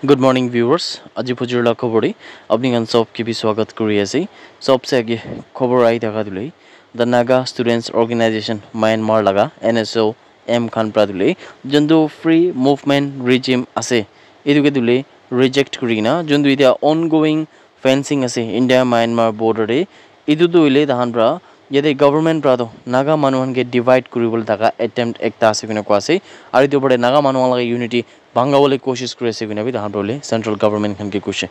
Good morning viewers आज फुजुरला खबरी अपनी गन सब के भी स्वागत करी आसे सबसे आगे खबर आई थाका दुले the Naga students organisation Myanmar लगा एनएसओ एम खान प्रादुले जंदु फ्री मूवमेंट रिजिम आसे एदुके दुले रिजेक्ट करिना जंदु इटा ऑनगोइंग फेंसिंग आसे इंडिया म्यांमार बॉर्डर रे इदु दुले दाहानब्रा यदि गवर्नमेंट प्रादो नागा मानुहन के डिवाइड करिबल थाका अटेम्प्ट एकता आसे बिना कोआसे आरो इदु बडे नागा मानुहन लगा यूनिटी भांगावले कोशिश करे से बिना भी दाहानब्रोले सेंट्रल गवर्नमेंट खन के कुछ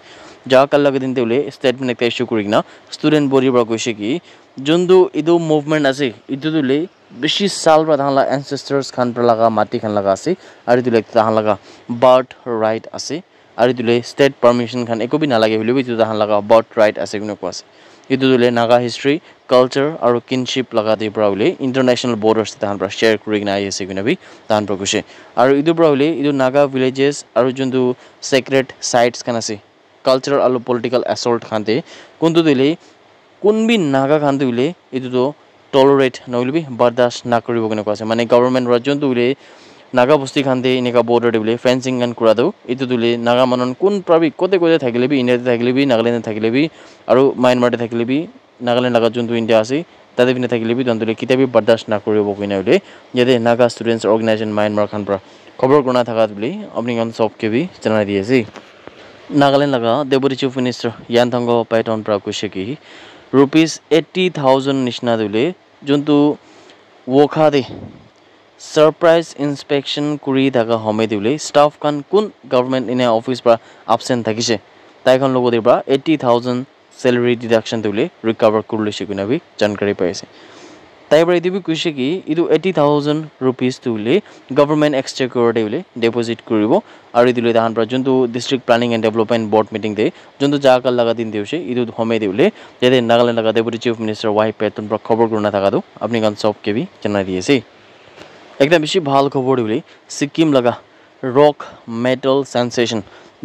जा कल लगे दिन तेले स्टेटमेंट एक इशू करिना स्टूडेंट बॉडी बडा कोशे की जंदु इदु मूवमेंट आसे इदु दुले बेसी साल बा दाहानला एंसेस्टर्स खान पर लगा माटी खान लगा आसे आरो दुले दाहान लगा बर्थ राइट आसे आरो दुले स्टेट परमिशन खान एको भी ना लागे बिले इदु दाहान लगा बर्थ राइट आसे बिना कोआसे इदु दुले नागा हिस्ट्री कल्चर और किनशिप लगा दे ब्राउले इंटरनेशनल बॉर्डर्स दाहान पर शेयर करिना आइसे बिना भी दाहान पर कुछ और इदु ब्राउले इदु नागा विलेजेस और जंदु सेक्रेट साइट्स खान आसे कल्चरल और पॉलिटिकल असॉल्ट खानते कुंतु दिले कुन भी नागा खानते दिले इदु तो टॉलरेट नइले भी बर्दाश्त ना करिबो कने कोसे माने गवर्नमेंट र जंतु दिले नागा बस्ती खानते इनेका बॉर्डर दिले फेंसिंग गन कुरा दो इदु दिले नागा मनन कुन प्रबी कोते कोते थाकिले भी इंडिया थाकिले भी नागालैंड थाकिले भी और म्यांमार थाकिले भी नागालैंड लगा जंतु इंडिया आसे तादे बिना थाकिले भी दंतले किते भी बर्दाश्त ना करिबो कने उले यदि नागा स्टूडेंट्स ऑर्गेनाइजेशन म्यांमार खान पर खबर करना थाका दिले अपनी गन सब के भी जना दिएसी नागालैंड लगा डेपुटी चीफ मिनिस्टर यानथंगो पैटर्न पर कुछ की ₹80,000 निशना दिले जंतु वोखा दे सरप्राइज इंस्पेक्शन करी थाका हमे दिले स्टाफ खान कुन गवर्नमेंट इन ऑफिस पर एब्सेंट থাকিছে তাইখন লোক দেবা 80,000 सैलरी डिडक्शन दिले रिकवर करले सिकुना भी जानकारी पाइছে ताइबर इदि भी कुछ की इदु ₹80,000 दिले गवर्नमेंट एक्सचेकर दिले डिपॉजिट करिवो और दिले दाहान पर जंतु district planning and development board meeting दे जंतु जाकल लगा दिन देउसे इदु हमे दिले यदि नागालैंड लगा deputy chief minister Y Patton पर खबर करना थाका दो अपनी गन सब के भी जना दिएसे एकदम बेसी ভাল खबर दिले सिक्किम लगा रॉक मेटल सेंसेशन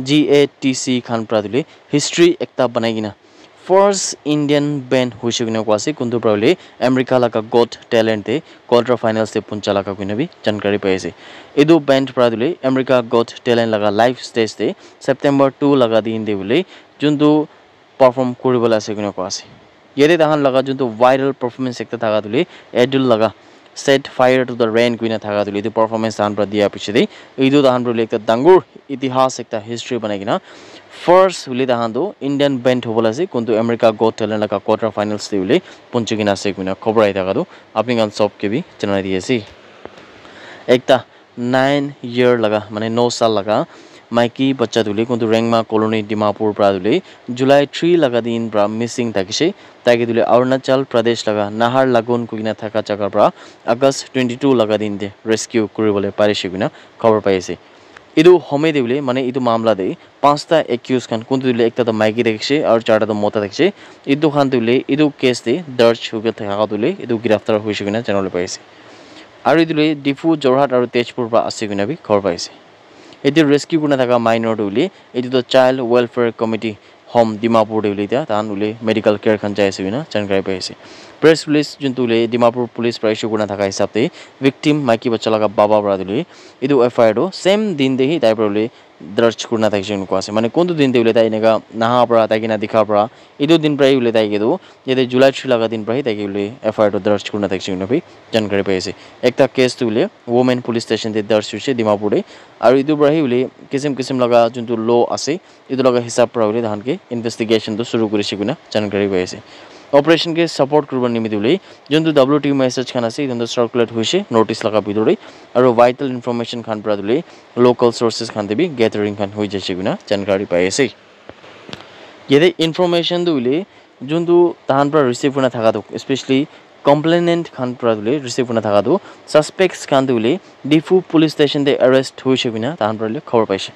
GATC खान प्रादुले हिस्ट्री एकता बनाइगिना फर्स्ट इंडियन बैंड हुइसे गुने क्वासे कुंतु प्रले अमेरिका लगा गॉट टैलेंट ते क्वार्टर फाइनल से पुंचाला का गुने भी जानकारी पाइसे इदु बैंड प्रादुले अमेरिका गॉट टैलेंट लगा लाइव स्टेज ते सितंबर 2 लगा दिन देबुले जुंतु परफॉर्म करिबला से गुने क्वासे यदि दाहान लगा जुंतु वायरल परफॉर्मेंस एकता थागा दुले एडुल लगा set fire to the rain गुइना थागा दुले इदु परफॉर्मेंस दाहान पर दिया पिछे इदु दाहान प्रले एकता दांगुर इतिहास एकता हिस्ट्री बनाइगिना फर्स्ट हुले दाहान्दो इंडियन बैंड होबला से कुंतु अमेरिका गॉट टैलेंट लगा क्वार्टर फाइनल्स ते हुले पुंचगिना से गुना खबर आई थागा दो अपनी गन सब के भी जना दिएसी एकता 9 ईयर लगा माने 9 साल लगा माइकी बच्चा दुले कुंतु रेंगमा कॉलोनी दिमापुर प्रादुले जुलाई 3 लगा दिन प्रा मिसिंग थाकिसे ताकि दुले अरुणाचल प्रदेश लगा नाहर लागोन कुगिना थाका जगह प्रा अगस्त 22 लगा दिन दे रेस्क्यू करिबले पारिसे गुना खबर पाइसे इदु हमे देबले माने इदु मामला दे पांचटा एक्यूज खान कुंतु दिले एकता तो माइकी देखिसे और चारटा तो मोता देखिसे इदु खान दिले इदु केस दे दर्ज होगे थाका दिले इदु गिरफ्तार होइसे गुना जानले पाइसे और इदुले डिफू जोरहाट और तेजपुर पा आसे गुना भी खबर पाइसे इदु रेस्क्यू गुना थाका माइनर दिले इदु तो child welfare committee home Dimapur दिले ता तान उले मेडिकल केयर खान जायसे गुना जानकारी पाइसे प्रेस पुलिस जुंतुले दिमापुर पुलिस प्राइसो गुना थाका हिसाबते विक्टिम माइकी बच्चा लगा बाबा ब्रादुले इदु एफआईआर हो सेम दिन देही ताइपरले दर्ज करना थाकिसे उनको आसे माने कोन दिन देउले ताइ नेगा नाहा परा ताकिना दिखा परा इदु दिन प्राइ उले ताइ केदो यदि जुलाई 3 लगा दिन प्राइ ताकि उले एफआईआर दर्ज करना थाकिसे उनो भी जानकारी पाइसे एकता केस तुले वुमेन पुलिस स्टेशन ते दर्ज हुइसे दिमापुरे और इदु ब्राहि उले किसिम किसिम लगा जुंतु लो आसे इदु लगा हिसाब परा उले धान के इन्वेस्टिगेशन तो शुरू करिसे गुना जानकारी पाइसे ऑपरेशन के सपोर्ट करबा निमित्तले जंतु WTO मेसेज खान आसे जंतु सर्कुलेट होइसे नोटिस लगा बिदोरे और वाइटल इन्फॉर्मेशन खान प्रादुले लोकल सोर्सेस खान देबी गैदरिंग खान होइ जैसे गुना जानकारी पाइसे यदि इन्फॉर्मेशन दुले जंतु ताहान पर रिसीव करना थाका दो स्पेशली कंप्लेनेंट खान प्रादुले रिसीव करना थाका दो सस्पेक्ट्स खान दुले डिफू पुलिस स्टेशन दे अरेस्ट होइसे गुना ताहान परले खबर पाइसे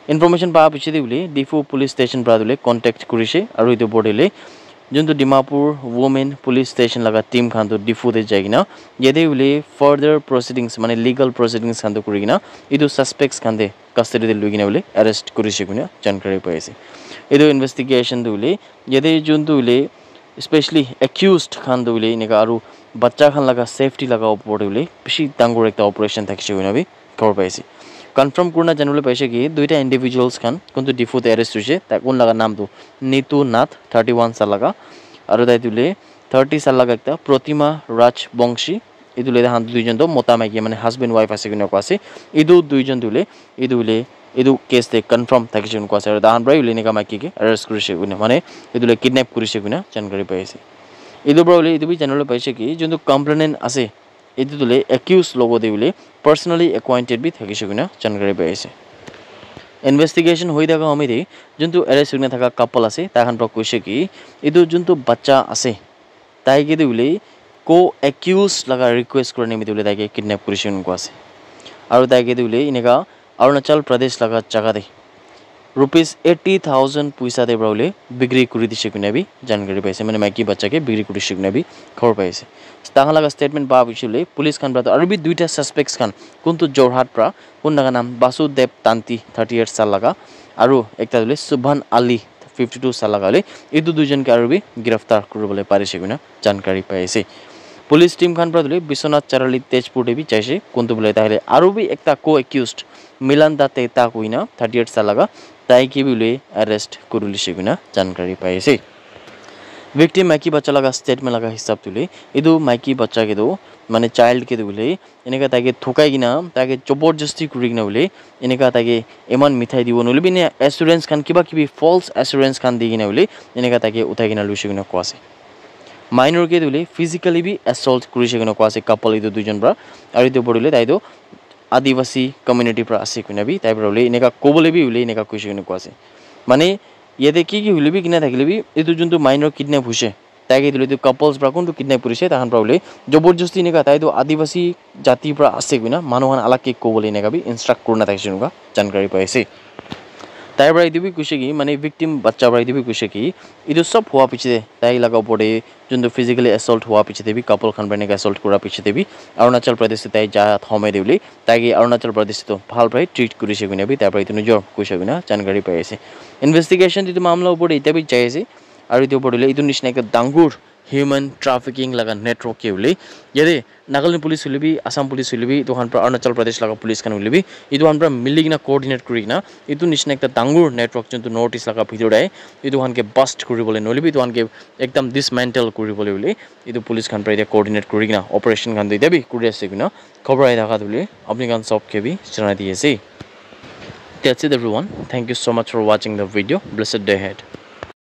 इन्फॉर्मेशन पा पिछे दिले डिफू पुलिस स्टेशन प्रादुले कांटेक्ट करिसे और इदु बोर्डेले जंतु दिमापुर वुमेन पुलिस स्टेशन लगा टीम खान तो डिफू दे जाइगिना यदि उले फर्दर प्रोसीडिंग्स माने लीगल प्रोसीडिंग्स खान तो करिगिना इदु सस्पेक्ट्स खान दे कस्टडी दे लुगिना उले अरेस्ट करिसे गुना जानकारी पाइसे इदु इन्वेस्टिगेशन दुले यदि जंतु उले स्पेशली एक्यूज्ड खान दुले नेगा आरु बच्चा खान लगा सेफ्टी लगा ऊपर उले पिसी दांगुर एकता ऑपरेशन थाकिसे गुना भी खबर पाइसे কনফার্ম করনা জানিবলৈ পাইছে কি দুইটা ইন্ডিভিজুয়ালস খান কোনটো ডিফুত এরেস্ট হৈছে তা কোন লাগা নামটো নিতু নাথ 31 সাল লাগা আৰু তাই তুলে 30 সাল লাগা একটা প্ৰতিমা রাজ বংশী ইদুলে হান দুইজন তো মোতা মাইকি মানে হাজবেন্ড ওয়াইফ আছে কিনো কোয়াছে ইদু দুইজন দুলে ইদু কেস দে কনফার্ম থাকিছে কিনো কোয়াছে আৰু দাহান ব্ৰাই উলে নেকা মাইকি কে এৰেস্ট কৰিছে কিনো মানে ইদুলে কিডন্যাপ কৰিছে কিনো জানকাৰী পাইছে ইদু ব্ৰাই ইদু বি জানিবলৈ পাইছে কি যোনটো কমপ্লেনেন্ট আছে ইদু তুলে একিউজ লগো দে উলে পার্সোনালি অ্যাকোয়াইন্টেড বি থাকিছে কিনা জানকাৰী পাইছে ইনভেস্টিগেশন হৈ থাকা সময়তে যোনটো এৰেষ্ট হৈ থকা কাপল আছে তাহান পৰা কৈছে কি ইদু যোনটো বাচ্চা আছে তাইকে দিলে কো একিউজ লগা ৰিকুৱেষ্ট কৰি নিমিতে উলে তাইকে কিডন্যাপ কৰিছে কিনো আছে আৰু তাইকে দিলে এনেকা অৰুণাচল প্ৰদেশ লগা জাগা দে ₹80,000 পইচা দে ব্ৰাউলে বিক্ৰী কৰি দিছে কিনাবি জানকাৰী পাইছে মানে মাইকি বাচ্চাকে বিক্ৰী কৰিছে কিনাবি খবৰ পাইছে তাহা লাগা স্টেটমেন্ট পা পিছলে পুলিশ খান ব্ৰা আৰু বি দুইটা সাসপেক্টস খান কোনটো জোৰহাট প্ৰা কোন লাগা নাম বাসুদেৱ তান্তি 38 সাল লাগা আৰু একটা দিলে সুবহান আলী 52 সাল লাগা এই দুইজনকে আৰু বি গ্ৰেফতাৰ কৰিবলৈ পাৰিছে কিনা জানকাৰী পাইছে পুলিশ টিম খান ব্ৰা দিলে বিশ্বনাথ চাৰালি তেজপুৰ দেবি চাইছে কোনটো বলে তাহলে আৰু বি একটা কো একিউজড মিলান দাতে তা কইনা 38 সাল লাগা তাইকে বিলে অ্যারেস্ট কৰিছে কিনা জানকাৰী পাইছে विक्टिम माइकी बच्चा लगा स्टेटमेंट लगा हिसाब तुले इदु माइकी बच्चा के दो माने चाइल्ड के दुले इनेका ताके थुकाई गिना ताके जबरदस्ती कुरिगिना उले इनेका ताके एमान मिठाई दिबो नले बिने एश्योरेंस खान किबा किबि फॉल्स एश्योरेंस खान दिगिना उले इनेका ताके उठाइगिना लुसिगिना कोसे माइनर के दुले फिजिकली भी असॉल्ट कुरिसिगिना कोसे कपल इदु दुजन ब्रा आरो इदु बडुले ताइदो आदिवासी कम्युनिटी प्रा आसे कुना भी ताइ ब्राउले इनेका कोबले भी उले इनेका कुसिगिना कोसे माने ইয়াতে কি কি হলিবি কিনা থাকিলেবি এটো যোনটো মাইনর কিডন্যাপ হৈছে তাইকে দিলে তো কাপলস প্রা কোনটো কিডন্যাপ কৰিছে তাহান প্রাউলে জবরদস্তি নেকা তাইতো আদিবাসী জাতি প্রা আছে কিনা মানুহন আলাকে কোবলে নেগাবি ইনস্ট্রাক্ট করনা থাকিছে নুকা জানকাৰী পাইছে তাই ব্ৰাই দিবি কুছে কি মানে ভিকটিম বাচ্চা ব্ৰাই দিবি কুছে কি ইদু সব হোৱা পিছে তাই লাগা পড়ে যোনটো ফিজিক্যালি অ্যাসল্ট হোৱা পিছে দেবি কাপল খান ব্ৰাই নেকা অ্যাসল্ট কৰা পিছে দেবি অৰুণাচল প্ৰদেশ তাই যা থমে দিবলি তাইকে অৰুণাচল প্ৰদেশ তো ভাল ব্ৰাই ট্ৰিট কৰিছে কিনাবি তাই ব্ৰাই তুনো জৰ কুছে কিনা জানকাৰী পাইছে ইনভেস্টিগেশন দিটো মামলা উপৰে ইতাবি চাইছে আৰু ইটো পড়লে ইটো নিচিনা একটা ডাঙৰ হিউম্যান ট্ৰাফিকিং লাগা নেটওয়াৰ্ক কে উলি ইয়াৰে নাগাল্যান্ড পুলিশ হলিবি আসাম পুলিশ হলিবি তোহান প্ৰা অৰুণাচল প্ৰদেশ লাগা পুলিশ খান হলিবি ইটো হান প্ৰা মিলিগিনা কোঅৰ্ডিনেট কৰিগিনা ইটো নিচিনা একটা ডাঙৰ নেটওয়াৰ্ক যোনটো নৰ্থ ইষ্ট লাগা ভিতৰই ইটো হানকে বাস্ট কৰিবলৈ নলিবি ইটো হানকে একদম ডিসমেন্টেল কৰিবলৈ উলি ইটো পুলিশ খান প্ৰা এটা কোঅৰ্ডিনেট কৰিগিনা অপাৰেশন খান দিবি কৰি আছে কিনা খবৰ আই থাকা তুলি আপনি গান সব কেবি জানাই দিয়েছে That's it everyone. Thank you so much for watching the video. Blessed day ahead.